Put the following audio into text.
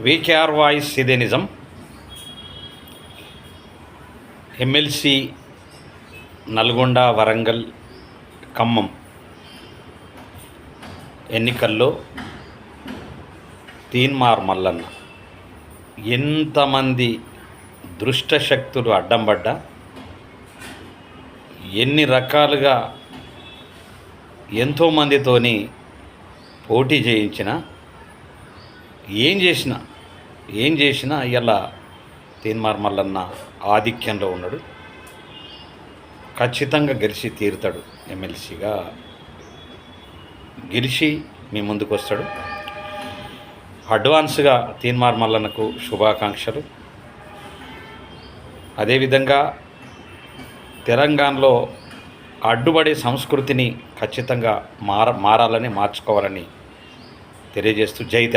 VKR voice ఇదే నిజం. MLC Nalgonda, Warangal, Khammam ఎన్నికల్లో తీన్మార్ మల్లన్న ఎంతమంది దుష్టశక్తులు అడ్డం పడ్డా, ఎన్ని రకాలుగా ఎంతోమందితోని పోటీ చేయించిన, ఏం చేసినా ఇలా తీన్మార్ మల్లన్న ఆధిక్యంలో ఉన్నాడు. ఖచ్చితంగా గెలిచి తీరుతాడు. ఎమ్మెల్సీగా గెలిచి మీ ముందుకు వస్తాడు. అడ్వాన్స్గా తీన్మార్ మల్లన్నకు శుభాకాంక్షలు. అదేవిధంగా తెలంగాణలో అడ్డుపడే సంస్కృతిని ఖచ్చితంగా మార్చుకోవాలని తెలియజేస్తూ జై తెలంగాణ.